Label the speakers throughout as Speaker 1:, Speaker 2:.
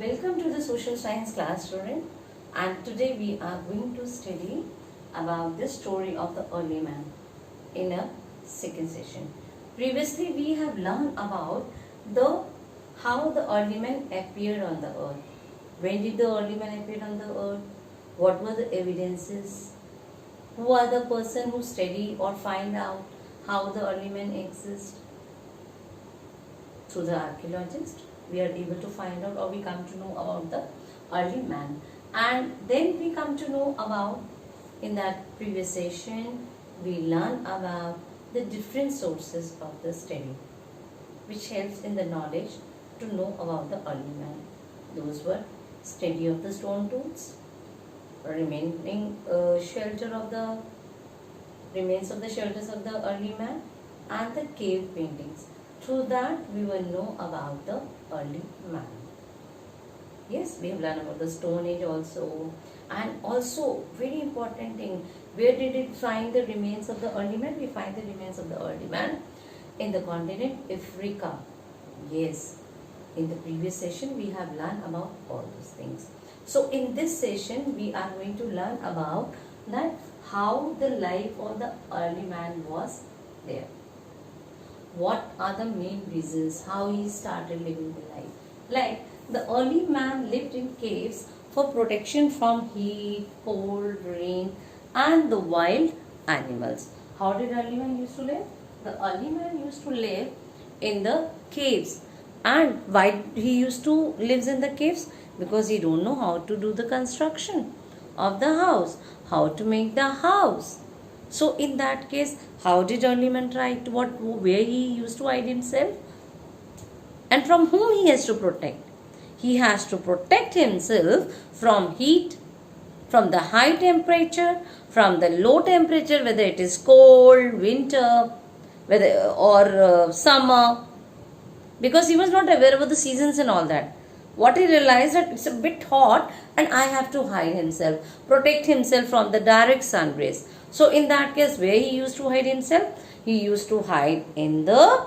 Speaker 1: Welcome to the social science class, student. And today we are going to study about the story of the early man in a second session. Previously we have learned about the how the early man appeared on the earth. When did the early man appear on the earth? What were the evidences? Who are the person who study or find out how the early man exist? Through the archaeologist, we are able to find out, or we come to know about the early man. And then we come to know about, in that previous session, we learn about the different sources of the study, which helps in the knowledge to know about the early man. Those were study of the stone tools, remaining shelter of the remains of the shelters of the early man, and the cave paintings. Through that we will know about the early man. Yes, we have learned about the Stone Age also. And also, very important thing, where did it find the remains of the early man? We find the remains of the early man in the continent Africa. Yes, in the previous session we have learned about all those things. So in this session we are going to learn about that how the life of the early man was there. What are the main reasons how he started living the life? Like the early man lived in caves for protection from heat, cold, rain and the wild animals. How did early man used to live? The early man used to live in the caves. And why he used to live in the caves? Because he don't know how to do the construction of the house, how to make the house. So in that case, how did early man try to where he used to hide himself? And from whom he has to protect? He has to protect himself from heat, from the high temperature, from the low temperature, whether it is cold, winter, or summer. Because he was not aware about the seasons and all that. What he realized that it's a bit hot and I have to hide himself, protect himself from the direct sun rays. So in that case, where he used to hide himself? He used to hide in the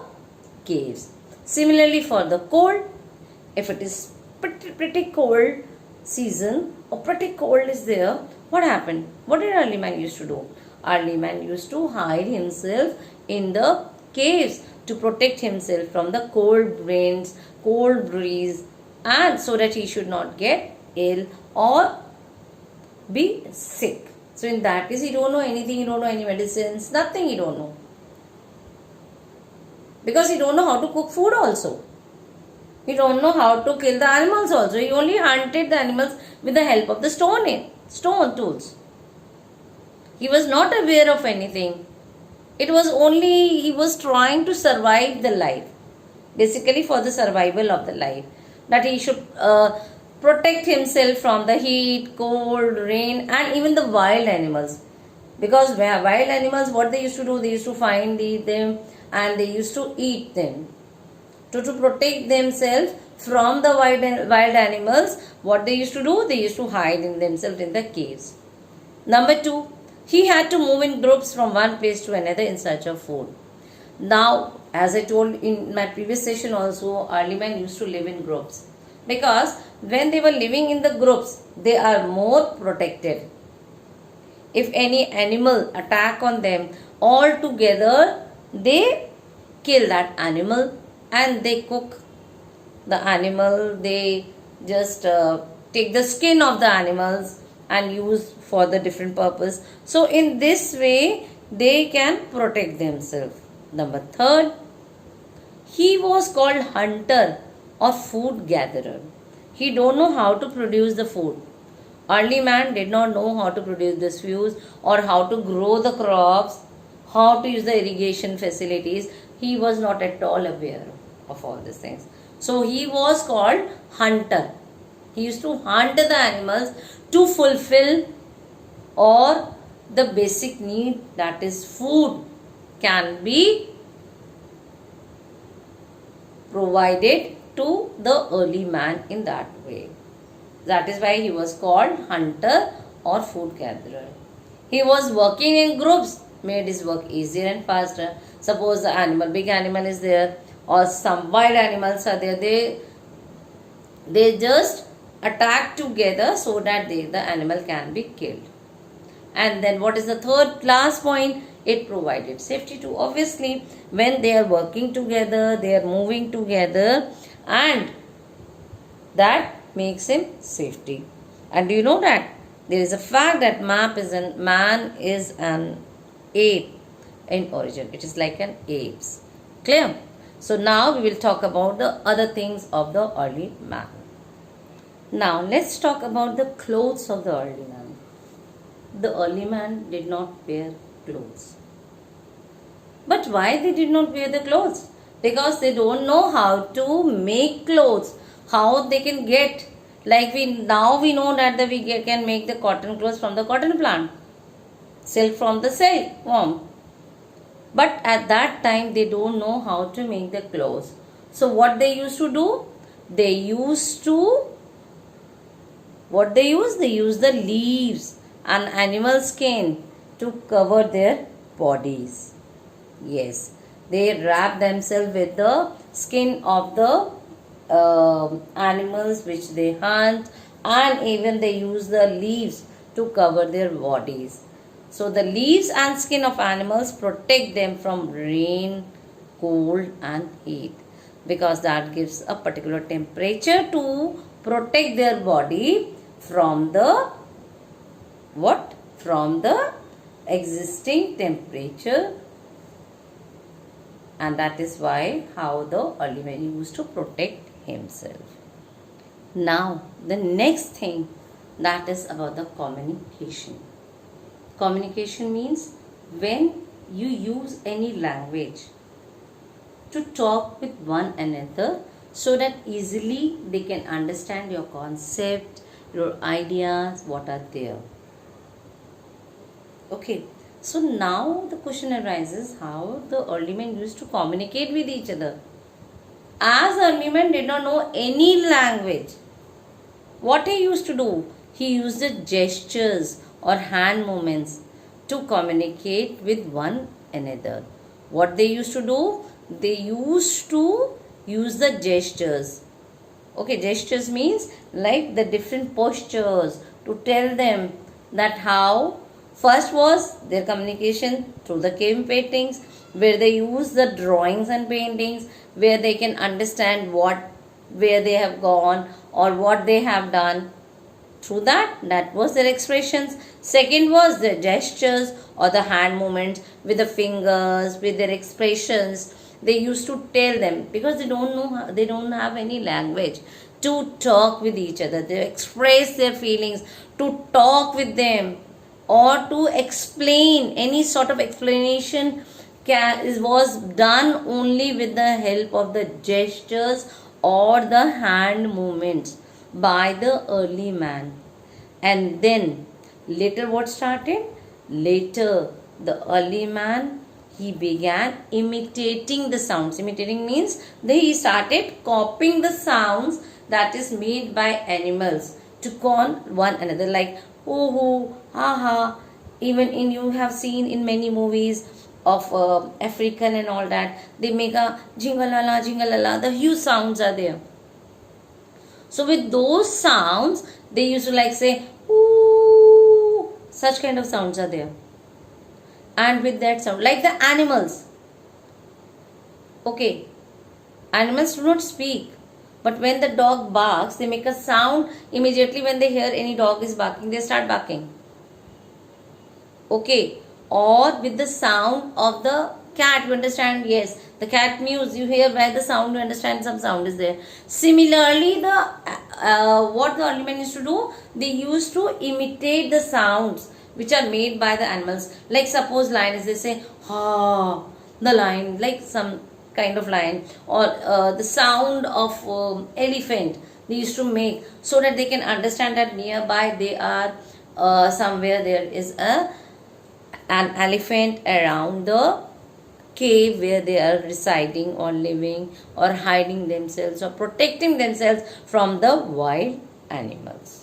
Speaker 1: caves. Similarly for the cold, if it is pretty cold season or pretty cold is there, what happened? What did early man used to do? Early man used to hide himself in the caves to protect himself from the cold winds, cold breeze, and so that he should not get ill or be sick. So in that case, he don't know anything, he don't know any medicines, nothing he don't know. Because he don't know how to cook food also. He don't know how to kill the animals also. He only hunted the animals with the help of the stone tools. He was not aware of anything. It was only he was trying to survive the life. Basically for the survival of the life. That he should protect himself from the heat, cold, rain and even the wild animals. Because wild animals, what they used to do, they used to find them and they used to eat them. To protect themselves from the wild animals, what they used to do, they used to hide in themselves in the caves. Number 2, he had to move in groups from one place to another in search of food. Now, as I told in my previous session also, early men used to live in groups. Because when they were living in the groups, they are more protected. If any animal attack on them, all together they kill that animal and they cook the animal. They just take the skin of the animals and use for the different purpose. So in this way, they can protect themselves. Number 3, he was called hunter or food gatherer. He don't know how to produce the food. Early man did not know how to produce the foods or how to grow the crops, how to use the irrigation facilities. He was not at all aware of all these things. So he was called hunter. He used to hunt the animals to fulfill or the basic need, that is food, can be provided to the early man in that way. That is why he was called hunter or food gatherer. He was working in groups, made his work easier and faster. Suppose the big animal is there or some wild animals are there, they They just attack together so that the animal can be killed. And then what is the third last point? It provided safety too. Obviously, when they are working together, they are moving together, and that makes him safety. And do you know that there is a fact that man is an ape in origin. It is like an apes. Clear? So now we will talk about the other things of the early man. Now let's talk about the clothes of the early man. The early man did not wear clothes. But why they did not wear the clothes? Because they don't know how to make clothes, how they can get, like we know that can make the cotton clothes from the cotton plant, silk from the silkworm. But at that time they don't know how to make the clothes. So what they used to do? They use the leaves and animal skin to cover their bodies. Yes, they wrap themselves with the skin of the animals which they hunt, and even they use the leaves to cover their bodies. So the leaves and skin of animals protect them from rain, cold and heat, because that gives a particular temperature to protect their body from the existing temperature. And that is why how the early man used to protect himself. Now the next thing, that is about the communication. Communication means when you use any language to talk with one another so that easily they can understand your concept, your ideas, what are there. Okay, so now the question arises how the early men used to communicate with each other. As early men did not know any language, what he used to do? He used the gestures or hand movements to communicate with one another. What they used to do? They used to use the gestures. Okay, gestures means like the different postures to tell them that how. First was their communication through the cave paintings, where they use the drawings and paintings, where they can understand where they have gone or what they have done. Through that was their expressions. Second was the gestures or the hand movements with the fingers, with their expressions. They used to tell them, because they don't have any language to talk with each other. They express their feelings, to talk with them, or to explain. Any sort of explanation was done only with the help of the gestures or the hand movements by the early man. And then later what started? Later the early man, he began imitating the sounds. Imitating means he started copying the sounds that is made by animals to call one another, like hoo hoo, ha ha. Even you have seen in many movies of African and all that, they make a jingalala, jingalala. The huge sounds are there. So with those sounds, they used to like say ooh, such kind of sounds are there. And with that sound, like the animals. Okay, animals do not speak, but when the dog barks, they make a sound immediately. When they hear any dog is barking, they start barking. Okay, or with the sound of the cat, you understand? Yes, the cat mews, you hear by the sound, you understand some sound is there. Similarly, what the early men used to do, they used to imitate the sounds which are made by the animals. Like suppose lion is, they say ha, the lion, like some kind of lion, or the sound of elephant they used to make, so that they can understand that nearby they are somewhere there is an elephant around the cave where they are residing or living or hiding themselves or protecting themselves from the wild animals.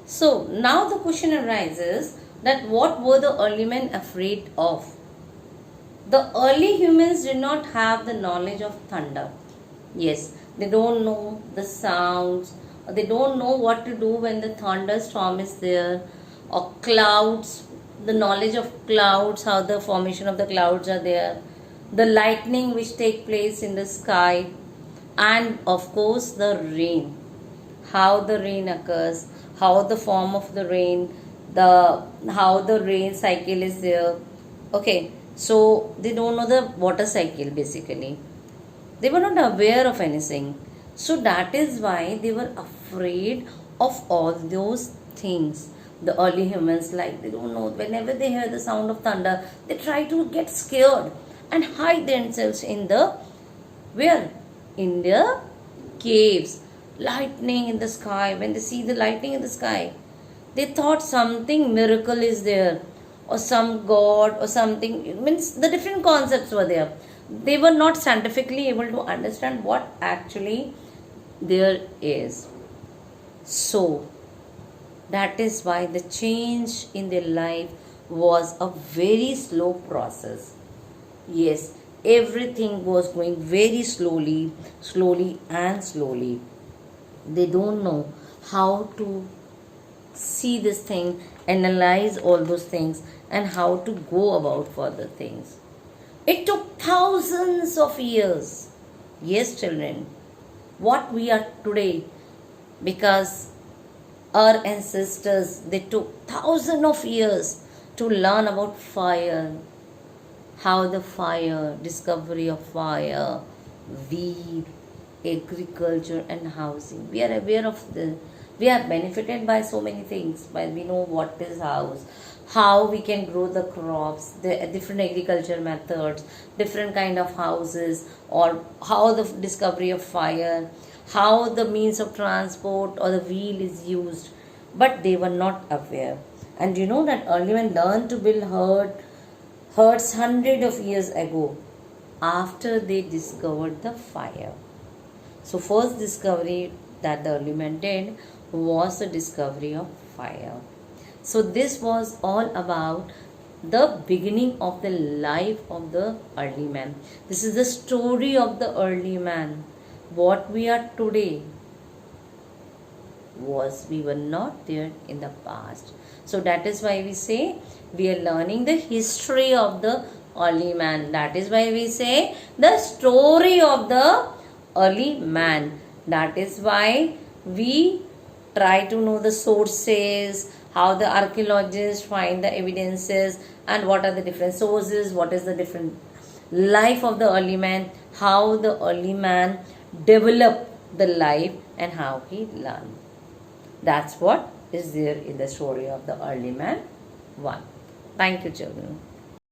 Speaker 1: So now the question arises that what were the early men afraid of? The early humans did not have the knowledge of thunder. Yes, they don't know the sounds, or they don't know what to do when the thunderstorm is there, or clouds, the knowledge of clouds, how the formation of the clouds are there, the lightning which take place in the sky, and of course the rain, how the rain occurs, how the form of the rain, the how the rain cycle is there. Okay, so they don't know the water cycle basically. They were not aware of anything. So that is why they were afraid of all those things. The early humans, like, they don't know, whenever they hear the sound of thunder, they try to get scared and hide themselves in the where? In the caves. Lightning in the sky. When they see the lightning in the sky, they thought something miracle is there, or some god or something. It means the different concepts were there. They were not scientifically able to understand what actually there is. So that is why the change in their life was a very slow process. Yes, everything was going very slowly, slowly, and slowly. They don't know how to see this thing, analyze all those things, and how to go about further things. It took thousands of years. Yes, children, what we are today, because our ancestors, they took thousands of years to learn about fire, how the fire, discovery of fire, weed, agriculture, and housing. We are aware of the, we are benefited by so many things. By we know what is house, how we can grow the crops, the different agriculture methods, different kind of houses, or how the discovery of fire, how the means of transport or the wheel is used. But they were not aware. And you know that early men learned to build herds hundred of years ago after they discovered the fire. So first discovery that the early man did was the discovery of fire. So this was all about the beginning of the life of the early man. This is the story of the early man. What we are today was we were not there in the past. So that is why we say we are learning the history of the early man. That is why we say the story of the early man. That is why we try to know the sources, how the archaeologists find the evidences, and what are the different sources, what is the different life of the early man, how the early man developed the life, and how he learned. That's what is there in the story of the early man 1. Thank you, children.